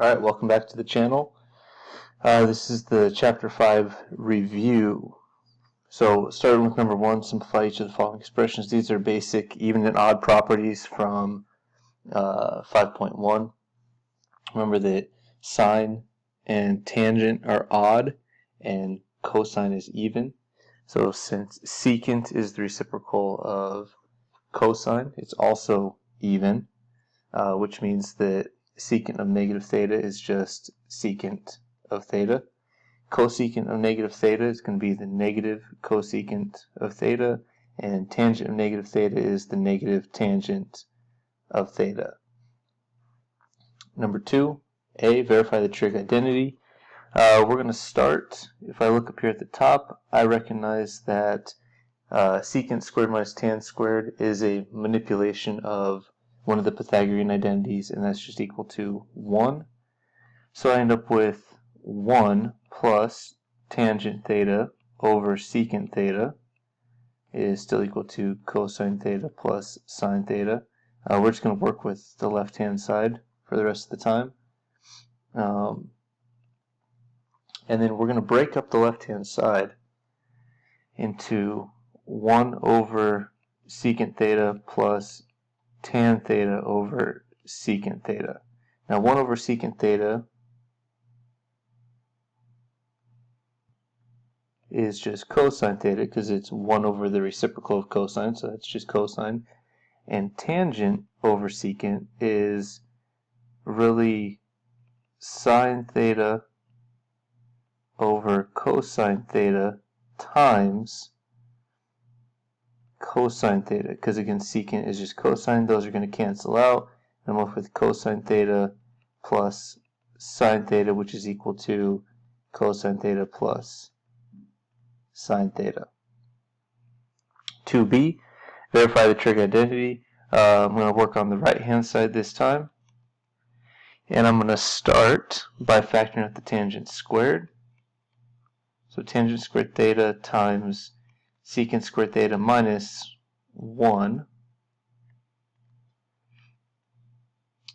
Alright, welcome back to the channel. This is the Chapter 5 review. So, starting with number 1, simplify each of the following expressions. These are basic even and odd properties from 5.1. Remember that sine and tangent are odd and cosine is even. So since secant is the reciprocal of cosine, it's also even, which means that secant of negative theta is just secant of theta. Cosecant of negative theta is going to be the negative cosecant of theta, and tangent of negative theta is the negative tangent of theta. Number 2, A, verify the trig identity. We're going to start, if I look up here at the top, I recognize that secant squared minus tan squared is a manipulation of one of the Pythagorean identities, and that's just equal to 1. So I end up with 1 plus tangent theta over secant theta is still equal to cosine theta plus sine theta. We're just going to work with the left-hand side for the rest of the time. And then we're going to break up the left-hand side into 1 over secant theta plus tan theta over secant theta. Now 1 over secant theta is just cosine theta because it's 1 over the reciprocal of cosine, so that's just cosine. And tangent over secant is really sine theta over cosine theta times cosine theta, because again secant is just cosine. Those are going to cancel out. I'm left with cosine theta plus sine theta, which is equal to cosine theta plus sine theta. 2b, verify the trig identity. I'm going to work on the right hand side this time, and I'm going to start by factoring out the tangent squared. So tangent squared theta times secant squared theta minus 1,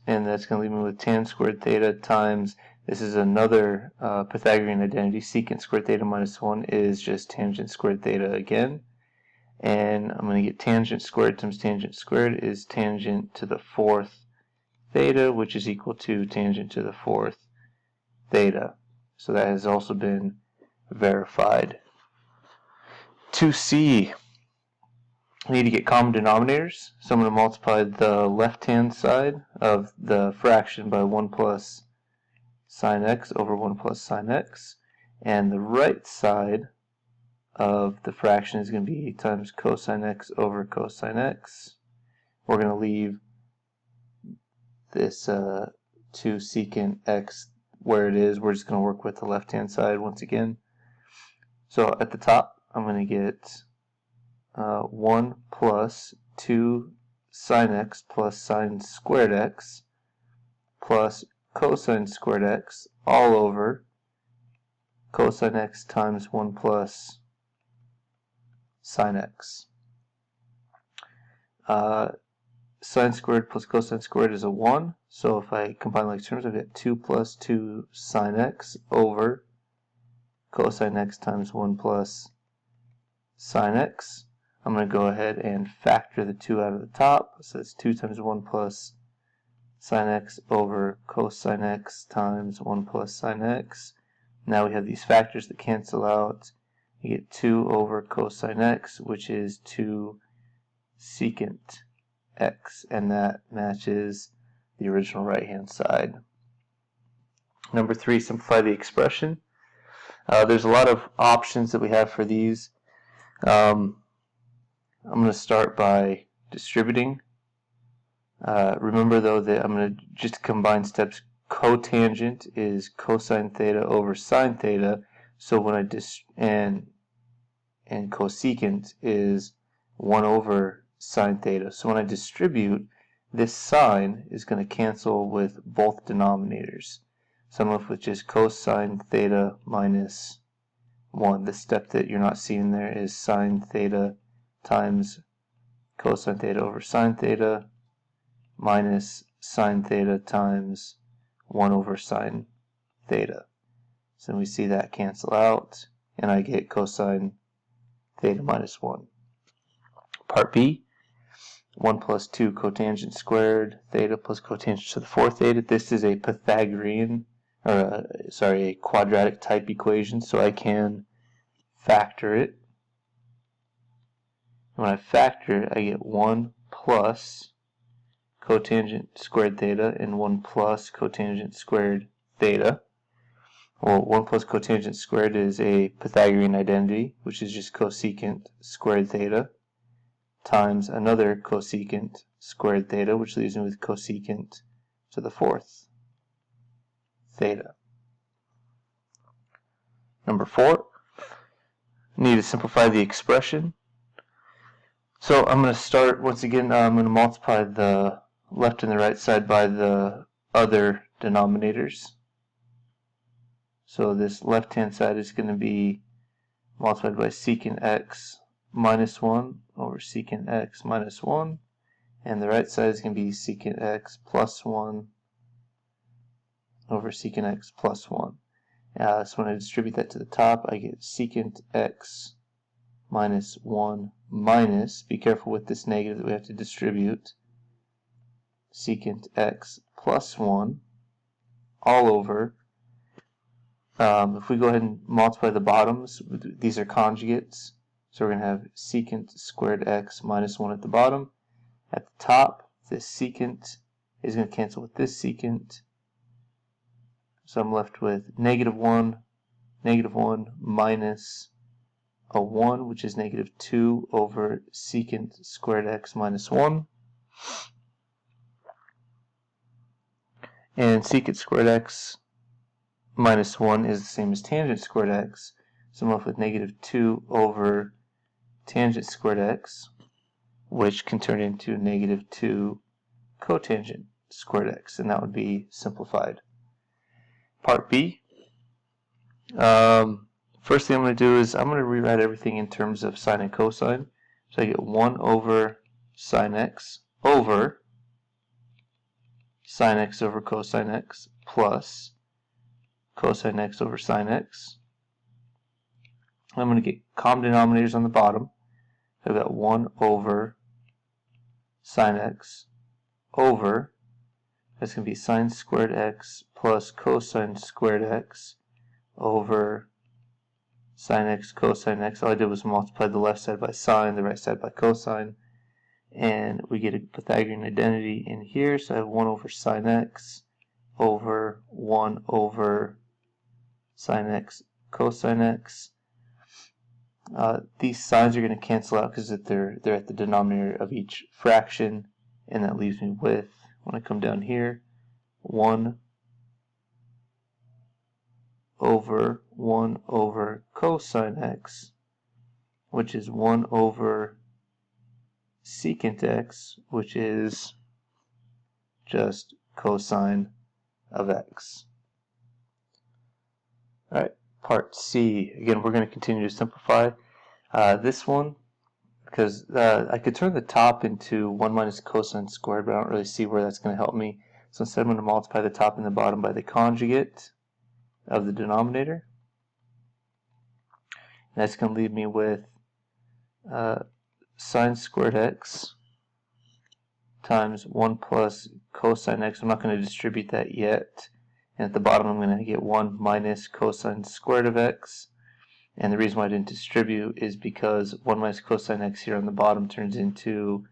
and that's going to leave me with tan squared theta times, this is another Pythagorean identity, secant squared theta minus 1 is just tangent squared theta again, and I'm going to get tangent squared times tangent squared is tangent to the 4th theta, which is equal to tangent to the 4th theta. So that has also been verified. 2c, I need to get common denominators, so I'm going to multiply the left-hand side of the fraction by 1 plus sine x over 1 plus sine x, and the right side of the fraction is going to be times cosine x over cosine x. We're going to leave this 2 secant x where it is. We're just going to work with the left-hand side once again. So at the top, I'm going to get 1 plus 2 sine x plus sine squared x plus cosine squared x all over cosine x times 1 plus sine x. Sine squared plus cosine squared is a 1, so if I combine like terms, I get 2 plus 2 sine x over cosine x times 1 plus sine x. I'm going to go ahead and factor the 2 out of the top, so it's 2 times 1 plus sine x over cosine x times 1 plus sine x. Now we have these factors that cancel out. You get 2 over cosine x, which is 2 secant x, and that matches the original right hand side. Number 3, simplify the expression. There's a lot of options that we have for these. I'm going to start by distributing. Remember though that I'm going to just combine steps. Cotangent is cosine theta over sine theta, so when I and cosecant is 1 over sine theta. So when I distribute, this sine is going to cancel with both denominators. So I'm left with just cosine theta minus 1. The step that you're not seeing there is sine theta times cosine theta over sine theta minus sine theta times 1 over sine theta. So we see that cancel out, and I get cosine theta minus 1. Part B, 1 plus 2 cotangent squared theta plus cotangent to the 4th theta. This is a Pythagorean, or a quadratic type equation, so I can factor it. When I factor it, I get 1 plus cotangent squared theta and 1 plus cotangent squared theta. Well, 1 plus cotangent squared is a Pythagorean identity, which is just cosecant squared theta, times another cosecant squared theta, which leaves me with cosecant to the 4th theta. Number 4, need to simplify the expression. So I'm going to start, once again, I'm going to multiply the left and the right side by the other denominators. So this left-hand side is going to be multiplied by secant x minus 1 over secant x minus 1. And the right side is going to be secant x plus 1 over secant x plus 1. So when I distribute that to the top, I get secant x minus 1 minus, be careful with this negative that we have to distribute, secant x plus 1 all over. If we go ahead and multiply the bottoms, these are conjugates, so we're going to have secant squared x minus 1 at the bottom. At the top, this secant is going to cancel with this secant, so I'm left with negative 1 minus a 1, which is negative 2 over secant squared x minus 1. And secant squared x minus 1 is the same as tangent squared x, so I'm left with negative 2 over tangent squared x, which can turn into negative 2 cotangent squared x, and that would be simplified. Part B. First thing I'm going to do is I'm going to rewrite everything in terms of sine and cosine. So I get 1 over sine x over sine x over cosine x plus cosine x over sine x. I'm going to get common denominators on the bottom. I've got 1 over sine x over, that's going to be sine squared x plus cosine squared x over sine x cosine x. All I did was multiply the left side by sine, the right side by cosine, and we get a Pythagorean identity in here. So I have 1 over sine x over 1 over sine x cosine x. These signs are going to cancel out because they're at the denominator of each fraction, and that leaves me with, when I come down here, 1 over 1 over cosine x, which is 1 over secant x, which is just cosine of x. Alright, part C. Again, we're going to continue to simplify this one, because I could turn the top into 1 minus cosine squared, but I don't really see where that's going to help me. So instead I'm going to multiply the top and the bottom by the conjugate of the denominator. And that's going to leave me with sine squared x times 1 plus cosine x. I'm not going to distribute that yet. And at the bottom I'm going to get 1 minus cosine squared of x. And the reason why I didn't distribute is because 1 minus cosine x here on the bottom turns into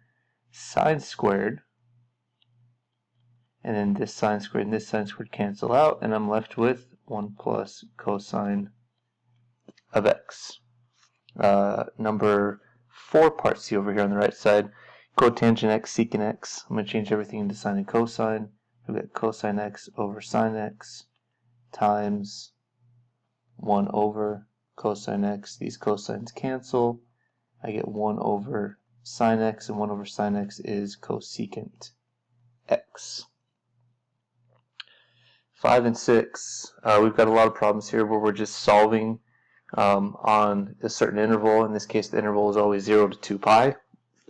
sine squared. And then this sine squared and this sine squared cancel out, and I'm left with 1 plus cosine of x. Number 4, part C over here on the right side, cotangent x, secant x. I'm going to change everything into sine and cosine. We've got cosine x over sine x times 1 over cosine x. These cosines cancel. I get 1 over sine x, and 1 over sine x is cosecant x. 5 and 6, we've got a lot of problems here where we're just solving on a certain interval. In this case, the interval is always 0 to 2 pi.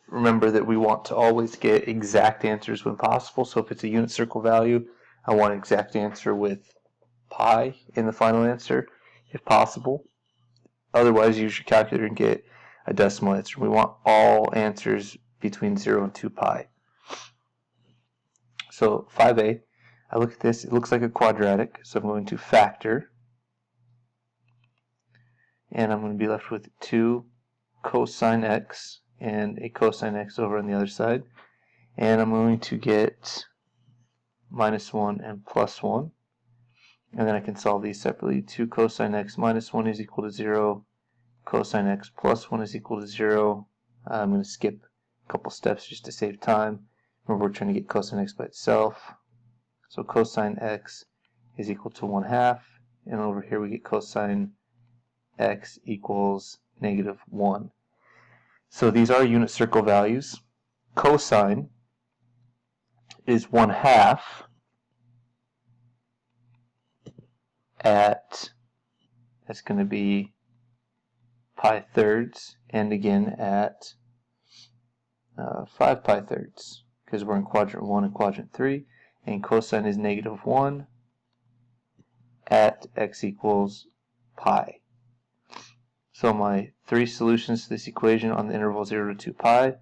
Remember that we want to always get exact answers when possible, so if it's a unit circle value, I want an exact answer with pi in the final answer, if possible. Otherwise, use your calculator and get a decimal answer. We want all answers between 0 and 2 pi. So 5a, I look at this, it looks like a quadratic, so I'm going to factor, and I'm going to be left with 2 cosine x and a cosine x over on the other side, and I'm going to get -1 and +1, and then I can solve these separately. 2 cosine x minus 1 is equal to 0, cosine x plus 1 is equal to 0. I'm going to skip a couple steps just to save time. Remember, we're trying to get cosine x by itself. So cosine x is equal to 1/2, and over here we get cosine x equals -1. So these are unit circle values. Cosine is 1/2 at, that's going to be pi thirds, and again at 5 pi thirds, because we're in quadrant 1 and quadrant 3, and cosine is -1 at x equals pi. So my 3 solutions to this equation on the interval 0 to 2 pi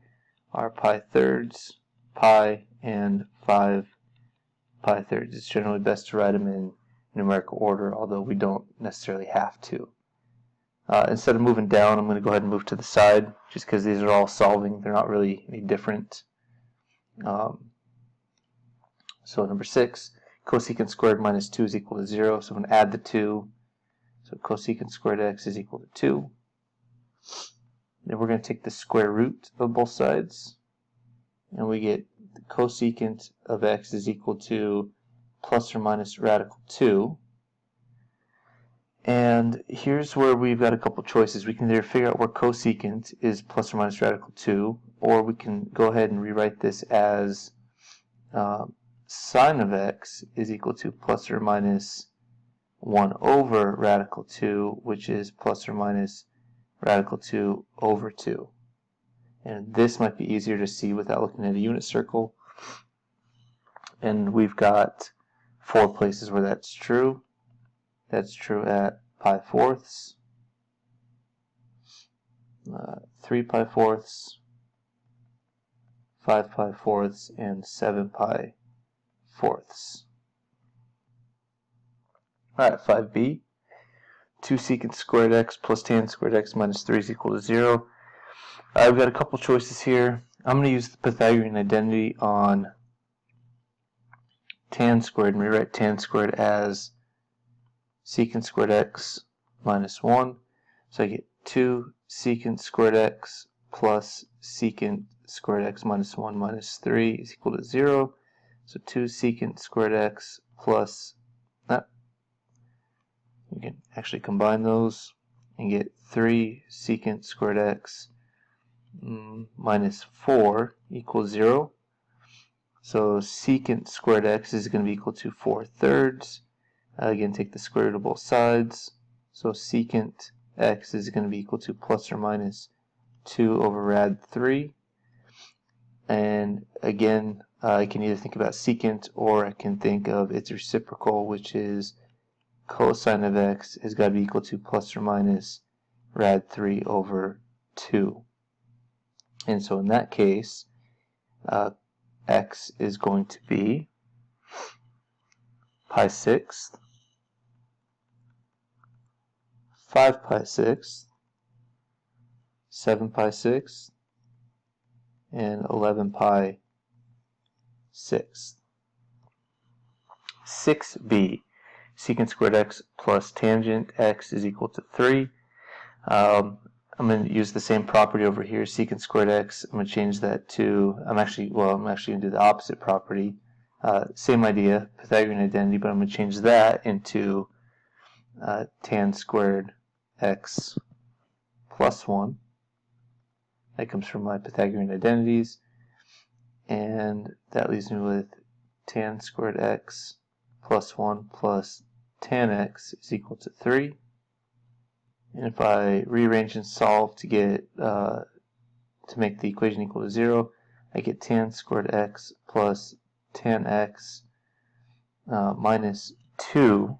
are pi thirds, pi, and 5 pi thirds. It's generally best to write them in numerical order, although we don't necessarily have to. Instead of moving down, I'm going to go ahead and move to the side, just because these are all solving. They're not really any different. So number 6, cosecant squared minus 2 is equal to 0. So I'm going to add the 2. So cosecant squared x is equal to 2. Then we're going to take the square root of both sides, and we get the cosecant of x is equal to plus or minus radical 2. And here's where we've got a couple choices. We can either figure out where cosecant is plus or minus radical 2, or we can go ahead and rewrite this as sine of x is equal to plus or minus 1 over radical 2, which is plus or minus radical 2 over 2. And this might be easier to see without looking at a unit circle. And we've got 4 places where that's true. That's true at pi fourths, 3 pi fourths, 5 pi fourths, and 7 pi fourths. Alright, 5b, 2 secant squared x plus tan squared x minus 3 is equal to 0. I've got a couple choices here. I'm going to use the Pythagorean identity on tan squared and rewrite tan squared as secant squared x minus 1. So I get 2 secant squared x plus secant squared x minus 1 minus 3 is equal to 0. So 2 secant squared x plus, you can actually combine those and get 3 secant squared x minus 4 equals 0. So secant squared x is going to be equal to 4 thirds. Again, take the square root of both sides. So secant x is going to be equal to plus or minus 2 over rad 3. And again, I can either think about secant or I can think of its reciprocal, which is cosine of x has got to be equal to plus or minus rad 3 over 2. And so in that case, x is going to be pi sixth, 5 pi sixth, 7 pi sixth, and 11 pi sixth. 6b, secant squared x plus tangent x is equal to 3. I'm going to use the same property over here, secant squared x. I'm going to change that to, I'm actually going to do the opposite property. Same idea, Pythagorean identity, but I'm going to change that into tan squared x plus 1. That comes from my Pythagorean identities. And that leaves me with tan squared x plus 1 plus tan x is equal to 3. And if I rearrange and solve to get to make the equation equal to 0, I get tan squared x plus tan x minus 2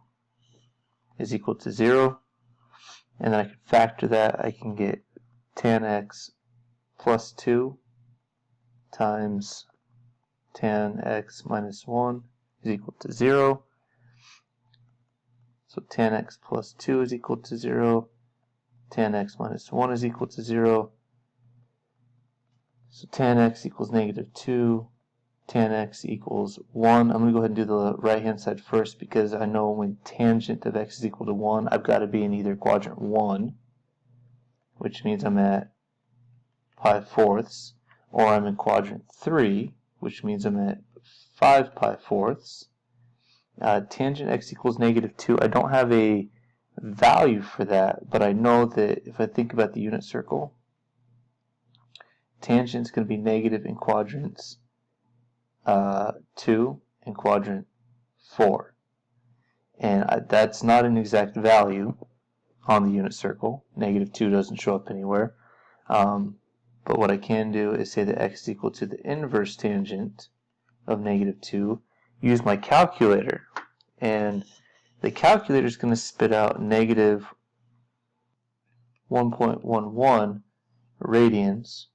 is equal to 0. And then I can factor that. I can get tan x plus 2 times tan x minus 1 is equal to 0. So tan x plus 2 is equal to 0. Tan x minus 1 is equal to 0. So tan x equals negative 2. Tan x equals 1. I'm going to go ahead and do the right hand side first because I know when tangent of x is equal to 1, I've got to be in either quadrant 1, which means I'm at pi fourths, or I'm in quadrant 3, which means I'm at 5 pi fourths. Tangent x equals negative 2. I don't have a value for that, but I know that if I think about the unit circle, tangent is going to be negative in quadrants 2 and quadrant 4. And that's not an exact value on the unit circle. Negative 2 doesn't show up anywhere. But what I can do is say that x is equal to the inverse tangent of negative 2. Use my calculator. And the calculator is going to spit out negative 1.11 radians.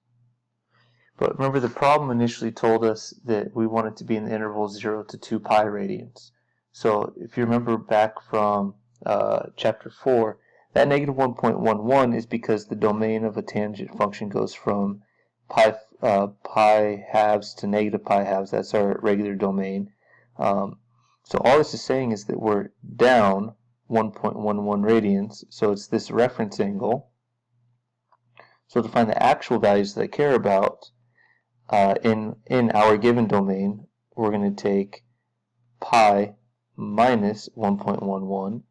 But remember, the problem initially told us that we wanted to be in the interval 0 to 2 pi radians. So if you remember back from chapter 4, that negative 1.11 is because the domain of a tangent function goes from pi halves to negative pi halves. That's our regular domain. So all this is saying is that we're down 1.11 radians. So it's this reference angle. So to find the actual values that I care about, in our given domain, we're going to take pi minus 1.11,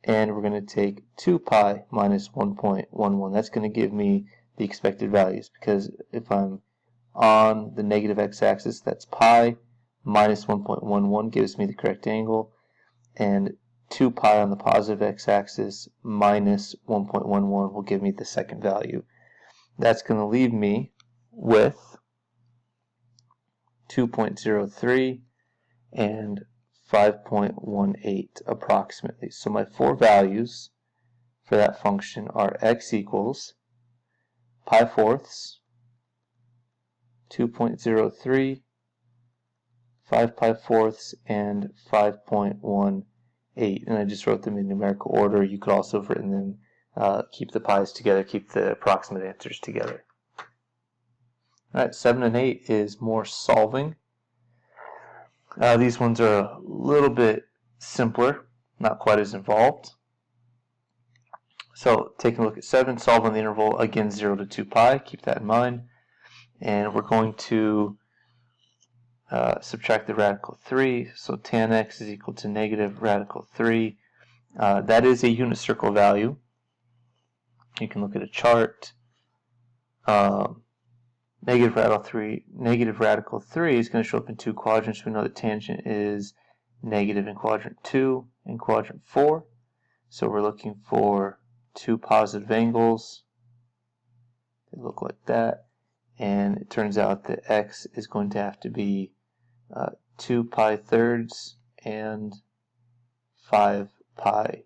and we're going to take 2 pi minus 1.11. That's going to give me the expected values, because if I'm on the negative x-axis, that's pi minus 1.11 gives me the correct angle, and 2 pi on the positive x-axis minus 1.11 will give me the second value. That's going to leave me with 2.03 and 5.18 approximately. So my four values for that function are x equals pi fourths, 2.03, 5 pi fourths, and 5.18. And I just wrote them in numerical order. You could also have written them, keep the pi's together, keep the approximate answers together. Alright, 7 and 8 is more solving. These ones are a little bit simpler, not quite as involved. So taking a look at 7, solve on the interval, again 0 to 2 pi, keep that in mind. And we're going to subtract the radical 3, so tan x is equal to negative radical 3. That is a unit circle value. You can look at a chart. Negative radical 3 is going to show up in two quadrants. We know that tangent is negative in quadrant 2 and quadrant 4. So we're looking for two positive angles. They look like that. And it turns out that x is going to have to be 2 pi thirds and 5 pi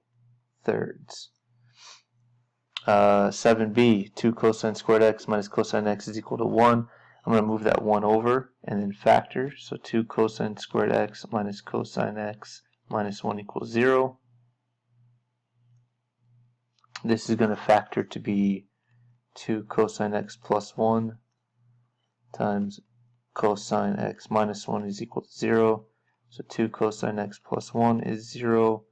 thirds. 7b, 2 cosine squared x minus cosine x is equal to 1. I'm going to move that 1 over and then factor. So 2 cosine squared x minus cosine x minus 1 equals 0. This is going to factor to be 2 cosine x plus 1 times cosine x minus 1 is equal to 0. So 2 cosine x plus 1 is 0.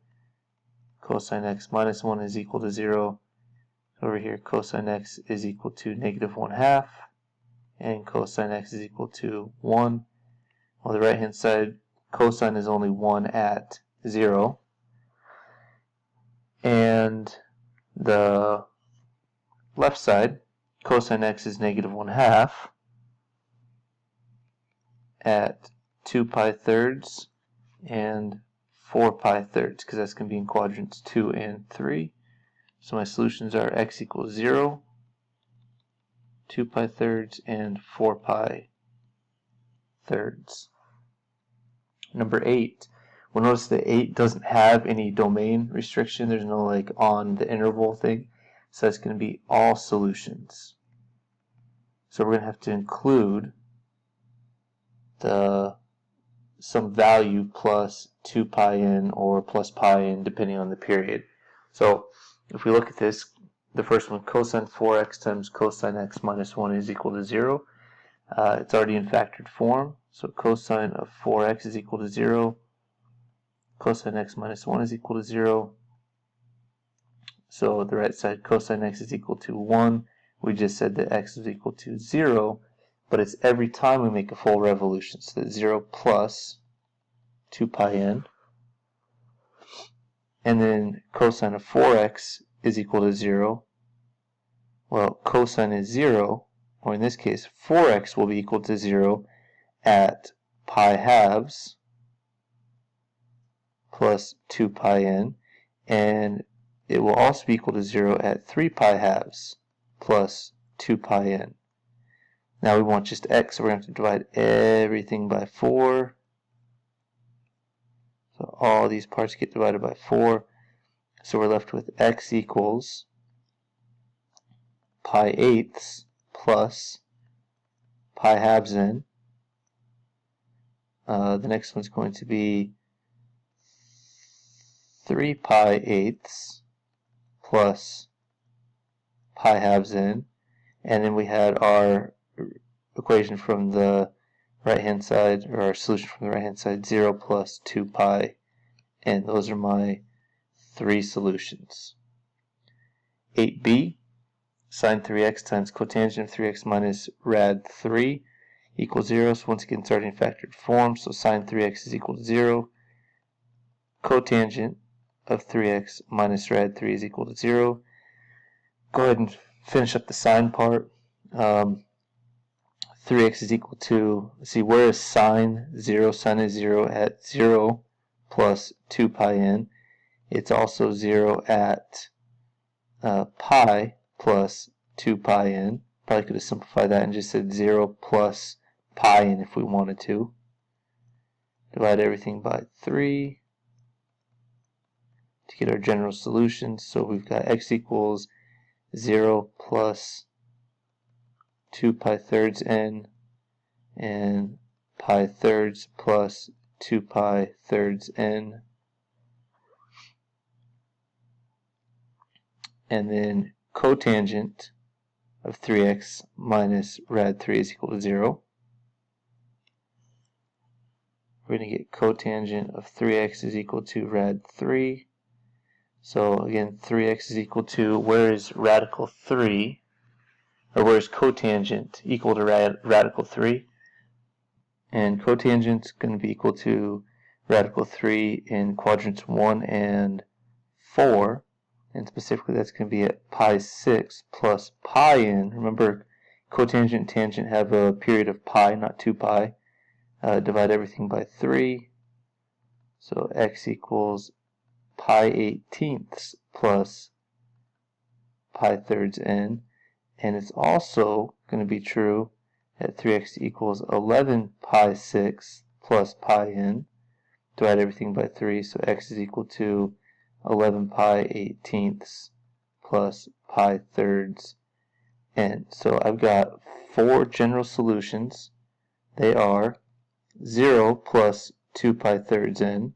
Cosine x minus 1 is equal to 0. Over here, cosine x is equal to negative 1/2, and cosine x is equal to 1. On the right hand side, cosine is only 1 at 0. And the left side, cosine x is negative 1/2 at 2 pi thirds and 4 pi thirds, because that's going to be in quadrants 2 and 3. So my solutions are x equals 0, 2 pi thirds, and 4 pi thirds. Number 8, Well, notice the 8 doesn't have any domain restriction. There's no like on the interval thing. So that's going to be all solutions. So we're going to have to include some value plus 2 pi n or plus pi n depending on the period. So if we look at this, the first one, cosine 4x times cosine x minus 1 is equal to 0. It's already in factored form. So cosine of 4x is equal to 0. Cosine x minus 1 is equal to 0. So the right side, cosine x is equal to 1. We just said that x is equal to 0, but it's every time we make a full revolution. So that's 0 plus 2 pi n. And then cosine of 4x is equal to 0. Well, cosine is 0, or in this case, 4x will be equal to 0 at pi halves plus 2 pi n, and it will also be equal to 0 at 3 pi halves plus 2 pi n. Now we want just x, so we're going to have to divide everything by 4. So all these parts get divided by 4. So we're left with x equals pi eighths plus pi halves n. The next one's going to be 3 pi eighths plus pi halves n. And then we had our equation from the right hand side, or our solution from the right hand side, 0 plus 2 pi n. Those are my 3 solutions. 8b, sine 3x times cotangent of 3x minus rad 3 equals 0. So once again, starting in factored form, so sine 3x is equal to 0. Cotangent of 3x minus rad 3 is equal to 0. Go ahead and finish up the sine part. 3x is equal to, let's see, where is sine 0? Sine is 0 at 0 plus 2 pi n. It's also 0 at pi plus 2 pi n. Probably could have simplified that and just said 0 plus pi n if we wanted to. Divide everything by 3 to get our general solutions. So we've got x equals 0 plus 2 pi thirds n and pi thirds plus 2 pi thirds n. And then cotangent of 3x minus rad 3 is equal to 0. We're going to get cotangent of 3x is equal to rad 3. So again, 3x is equal to, where is radical 3? Or where is cotangent equal to radical 3? And cotangent is going to be equal to radical 3 in quadrants 1 and 4. And specifically that's going to be at pi 6 plus pi n. Remember, cotangent and tangent have a period of pi, not 2 pi. Divide everything by 3. So x equals pi 18ths plus pi thirds n. And it's also going to be true at 3x equals 11 pi 6 plus pi n. Divide everything by 3, so x is equal to 11 pi 18ths plus pi thirds n. So I've got 4 general solutions. They are 0 plus 2 pi thirds n,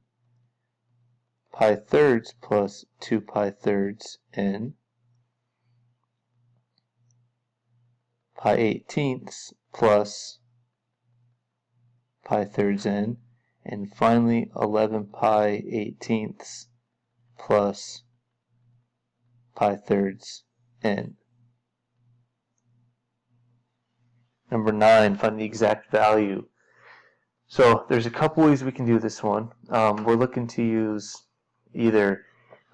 pi thirds plus 2 pi thirds n, pi 18ths plus pi thirds n, and finally 11 pi 18ths plus pi thirds n. Number 9, find the exact value. So there's a couple ways we can do this one. We're looking to use either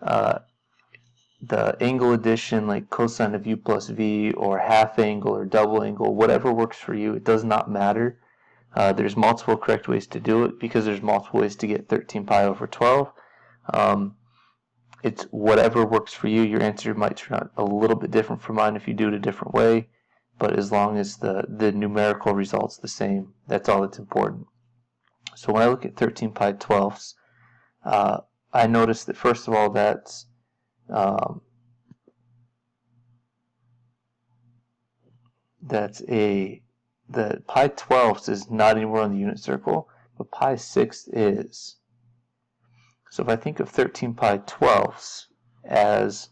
the angle addition like cosine of u plus v, or half angle or double angle, whatever works for you. It does not matter. There's multiple correct ways to do it because there's multiple ways to get 13 pi over 12. It's whatever works for you. Your answer might turn out a little bit different from mine if you do it a different way, but as long as the numerical result's the same, that's all that's important. So when I look at 13 pi 12ths, I noticed that first of all that pi 12ths is not anywhere on the unit circle, but pi 6 is. So if I think of 13 pi 12ths as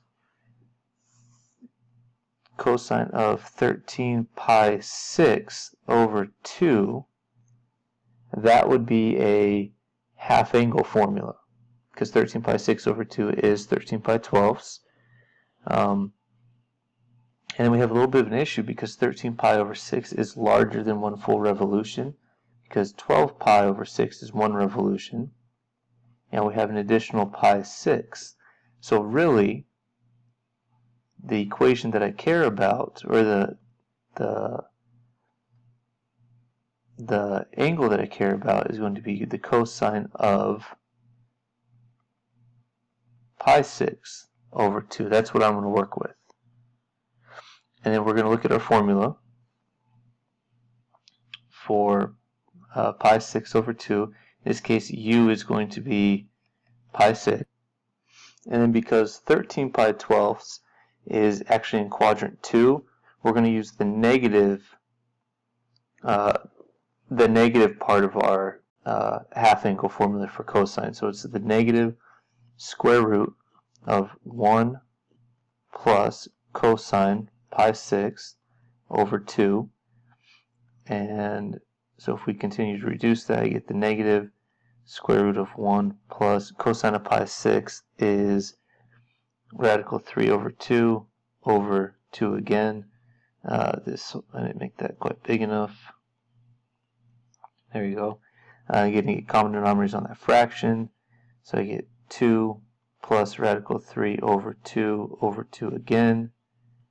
cosine of 13 pi 6 over 2, that would be a half angle formula, because 13 pi 6 over 2 is 13 pi 12ths. And then we have a little bit of an issue because 13 pi over 6 is larger than 1 full revolution, because 12 pi over 6 is 1 revolution, and we have an additional pi 6. So really, the equation that I care about, or the angle that I care about, is going to be the cosine of pi 6 over 2. That's what I'm going to work with. And then we're going to look at our formula for pi 6 over 2. In this case, u is going to be pi 6. And then because 13 pi 12ths is actually in quadrant 2, we're going to use the negative part of our half angle formula for cosine. So it's the negative square root of 1 plus cosine pi 6 over 2. And so if we continue to reduce that, I get the negative square root of 1 plus cosine of pi 6 is radical 3 over 2 again. I didn't make that quite big enough. There you go. Getting common denominators on that fraction. So I get 2 plus radical 3 over 2 again.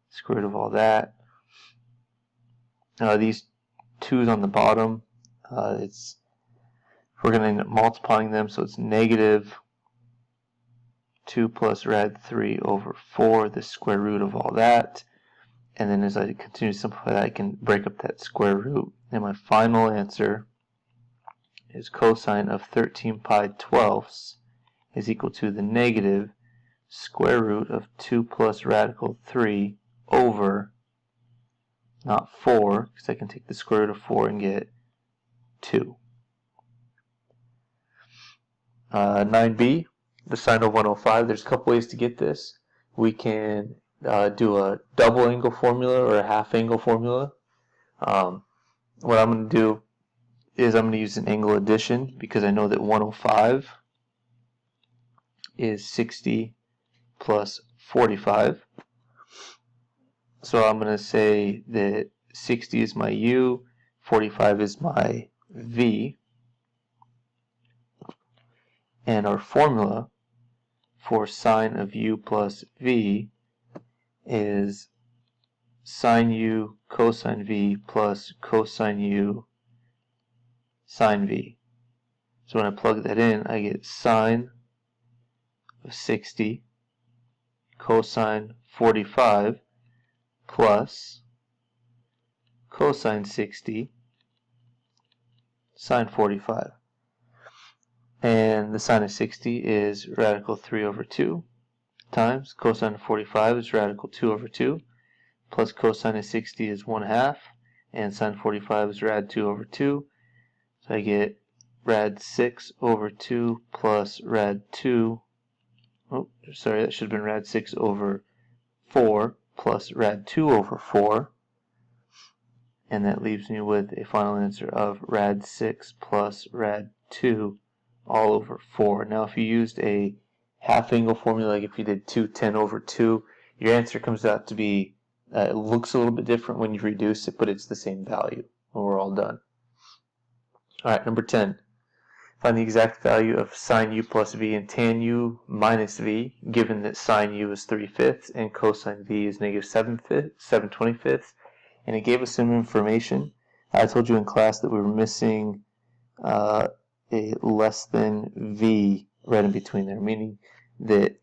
Square root of all that. These 2's on the bottom, we're going to end up multiplying them, so it's negative 2 plus rad 3 over 4, the square root of all that. And then as I continue to simplify that, I can break up that square root. And my final answer is cosine of 13 pi 12ths is equal to the negative square root of 2 plus radical 3 over, not 4, because I can take the square root of 4 and get 2. 9b, the sine of 105. There's a couple ways to get this. We can do a double angle formula or a half angle formula. What I'm going to do is I'm going to use an angle addition, because I know that 105 is 60 plus 45. So I'm going to say that 60 is my u, 45 is my v, and our formula for sine of u plus v is sine u cosine v plus cosine u sine v. So when I plug that in, I get sine of 60 cosine 45 plus cosine 60 sine 45. And the sine of 60 is radical 3 over 2 times cosine of 45 is radical 2 over 2 plus cosine of 60 is 1/2, and sine 45 is rad 2 over 2. So I get rad 6 over 2 plus rad 2. Oh, sorry, that should have been rad 6 over 4 plus rad 2 over 4. And that leaves me with a final answer of rad 6 plus rad 2 all over 4. Now if you used a half angle formula, like if you did 210 over 2, your answer comes out to be, it looks a little bit different when you reduce it, but it's the same value when we're all done. Alright, number 10. Find the exact value of sine u plus v and tan u minus v, given that sine u is 3/5 and cosine v is negative 7/25. And it gave us some information. I told you in class that we were missing a less than v right in between there, meaning that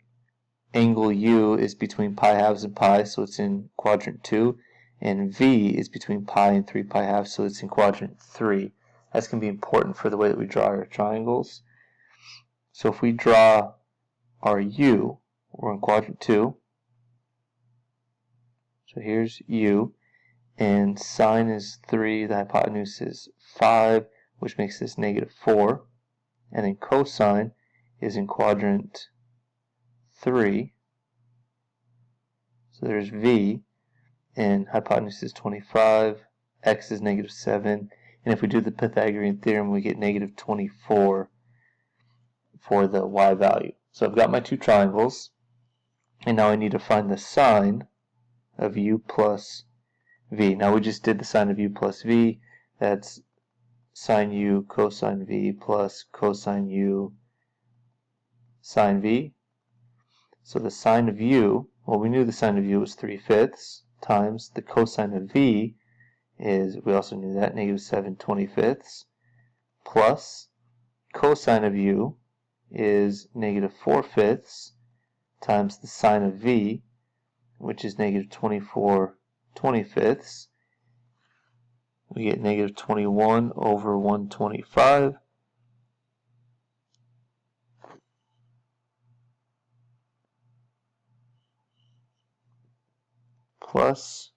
angle u is between pi halves and pi, so it's in quadrant 2, and v is between pi and 3 pi halves, so it's in quadrant 3. That's going to be important for the way that we draw our triangles. So if we draw our u, we're in quadrant 2. So here's u, and sine is 3, the hypotenuse is 5, which makes this -4. And then cosine is in quadrant 3. So there's v, and hypotenuse is 25, x is -7, and if we do the Pythagorean theorem, we get -24 for the y value. So I've got my two triangles, and now I need to find the sine of u plus v. Now we just did the sine of u plus v. That's sine u cosine v plus cosine u sine v. So the sine of u, well, we knew the sine of u was 3/5 times the cosine of v is, we also knew that, -7 25ths, plus cosine of u is -4/5 times the sine of v, which is -24 25ths. We get -21 over 125. Plus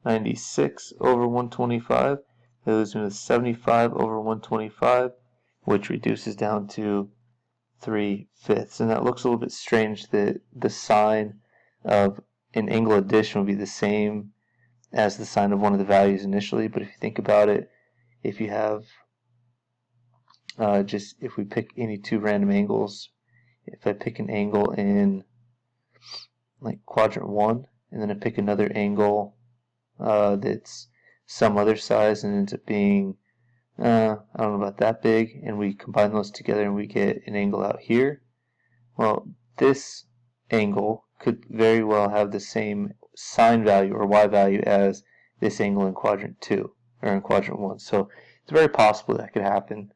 96 over 125. That leaves me with 75 over 125, which reduces down to 3/5. And that looks a little bit strange that the sine of an angle addition would be the same as the sine of one of the values initially. But if you think about it, if you have if we pick any two random angles, if I pick an angle in like quadrant 1, and then I pick another angle that's some other size and ends up being, I don't know about that big, and we combine those together and we get an angle out here. Well, this angle could very well have the same sine value or y value as this angle in quadrant 2 or in quadrant 1. So it's very possible that could happen.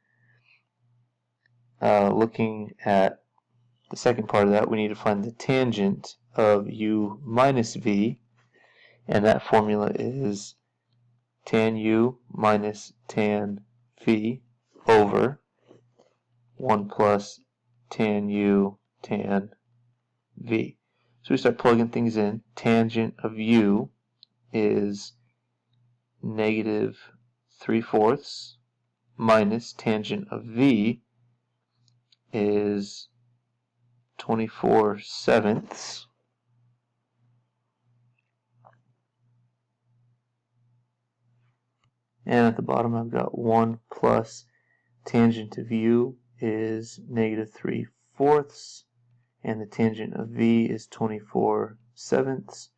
Looking at the second part of that, we need to find the tangent of u minus v, and that formula is tan u minus tan v over 1 plus tan u tan v. So we start plugging things in. Tangent of u is -3/4 minus tangent of v is 24/7. And at the bottom I've got 1 plus tangent of u is -3/4, and the tangent of v is 24/7.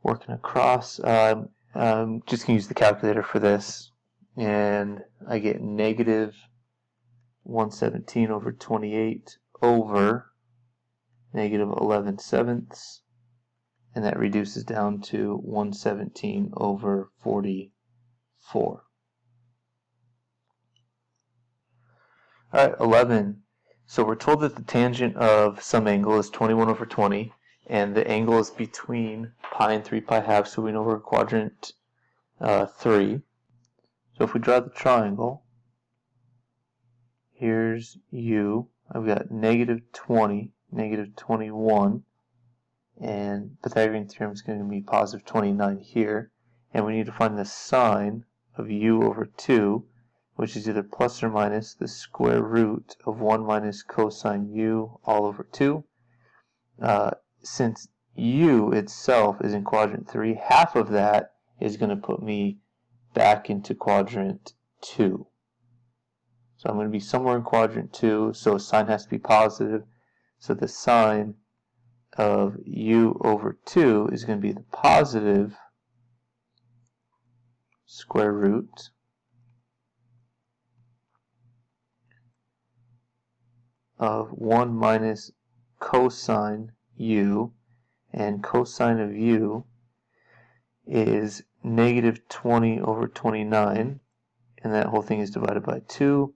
Working across, I'm just going to use the calculator for this, and I get -117 over 28 over -11/7, and that reduces down to 117 over 44. Alright, 11. So we're told that the tangent of some angle is 21 over 20, and the angle is between pi and 3 pi halves, so we know we're quadrant 3. So if we draw the triangle, here's u, I've got -20, -21, and Pythagorean theorem is going to be positive 29 here, and we need to find the sine of u over 2, which is either plus or minus the square root of 1 minus cosine u all over 2. Since u itself is in quadrant 3, half of that is going to put me back into quadrant 2. So I'm going to be somewhere in quadrant 2, so sine has to be positive. So the sine of u over 2 is going to be the positive square root of 1 minus cosine u, and cosine of u is -20 over 29, and that whole thing is divided by 2.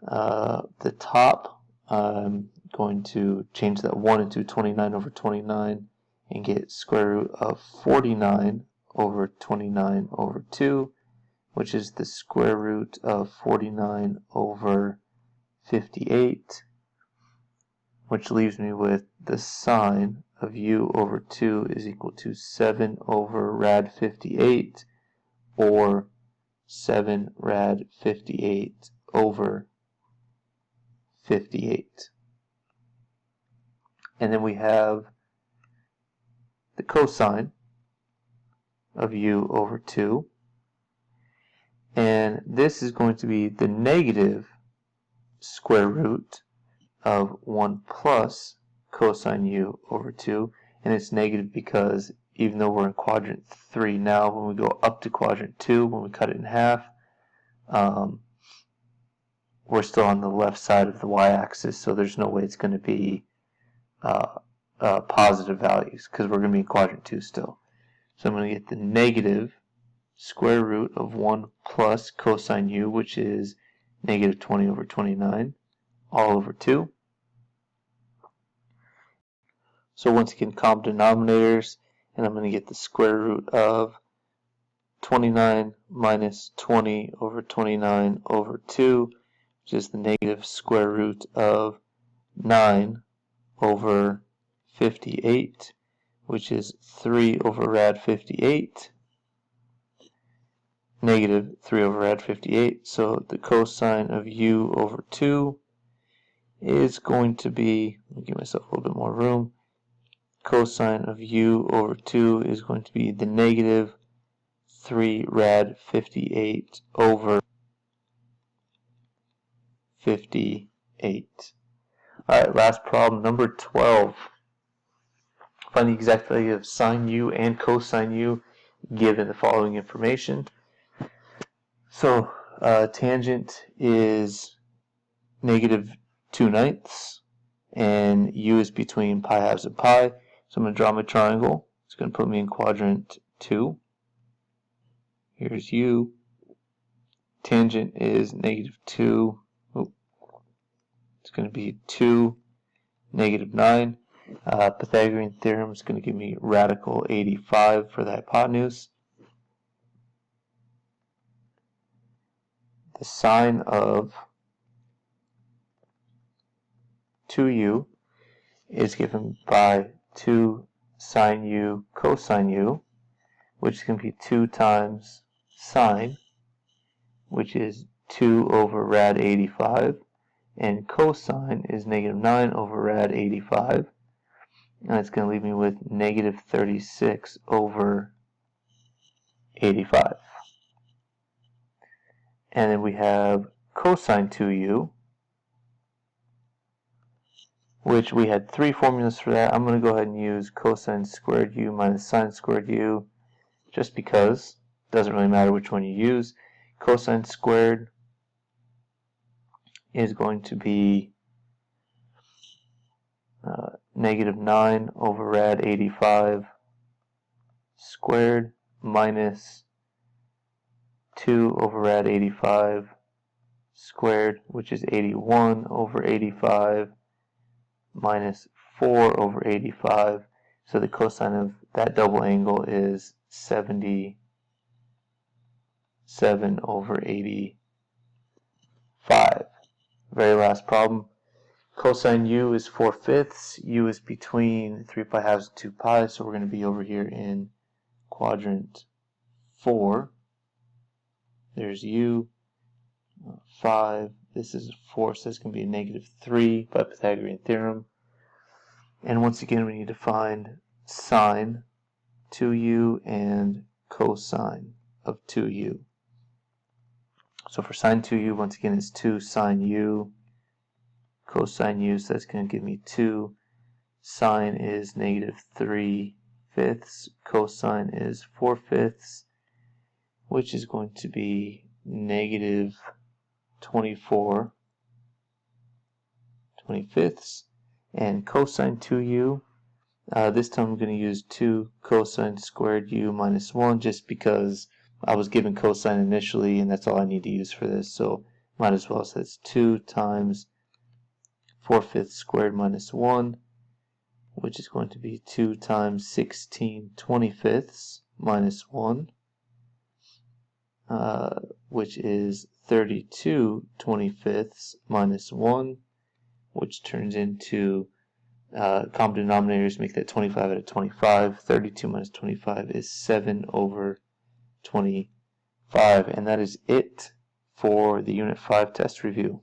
The top, I'm going to change that 1 into 29 over 29 and get square root of 49 over 29 over 2, which is the square root of 49 over 58. which leaves me with the sine of u over 2 is equal to 7 over rad 58, or 7 rad 58 over 58. And then we have the cosine of u over 2, and this is going to be the negative square root of 1 plus cosine u over 2, and it's negative because even though we're in quadrant 3 now, when we go up to quadrant 2, when we cut it in half, we're still on the left side of the y-axis, so there's no way it's going to be positive values because we're going to be in quadrant 2 still. So I'm going to get the negative square root of 1 plus cosine u, which is negative 20 over 29, all over 2. So once again, common denominators, and I'm going to get the square root of 29 minus 20 over 29 over 2, which is the negative square root of 9 over 58, which is 3 over rad 58, negative 3 over rad 58. So the cosine of u over 2 is going to be, let me give myself a little bit more room, cosine of u over 2 is going to be the negative 3 rad 58 over 58. Alright, last problem, number 12. Find the exact value of sine u and cosine u given the following information. So tangent is negative 2/9, and u is between pi halves and pi. So I'm going to draw my triangle. It's going to put me in quadrant 2. Here's u. Tangent is negative 2. It's going to be 2, negative 9. Pythagorean theorem is going to give me radical 85 for the hypotenuse. The sine of 2u is given by 2 sine u cosine u, which is going to be 2 times sine, which is 2 over rad 85, and cosine is negative 9 over rad 85, and it's going to leave me with negative 36 over 85. And then we have cosine 2u, which we had 3 formulas for that. I'm going to go ahead and use cosine squared u minus sine squared u, just because it doesn't really matter which one you use. Cosine squared is going to be negative 9 over rad 85 squared minus 2 over rad 85 squared, which is 81 over 85 minus 4 over 85. So the cosine of that double angle is 77 over 85. Very last problem. Cosine u is 4/5. U is between 3 pi halves and 2 pi, so we're going to be over here in quadrant 4. There's u, 5. This is 4, so it's going to be a negative 3 by Pythagorean theorem. And once again, we need to find sine 2u and cosine of 2u. So for sine 2u, once again, it's 2 sine u. Cosine u, so that's going to give me 2. Sine is negative 3/5. Cosine is 4/5, which is going to be negative 24 25ths. And cosine 2u, this time I'm going to use 2 cosine squared u minus 1, just because I was given cosine initially and that's all I need to use for this, so might as well. So that's 2 times 4/5 squared minus 1, which is going to be 2 times 16 25ths minus 1, which is 32 25ths minus 1, which turns into Common denominators make that 25 out of 25. 32 minus 25 is 7 over 25. And that is it for the Unit 5 test review.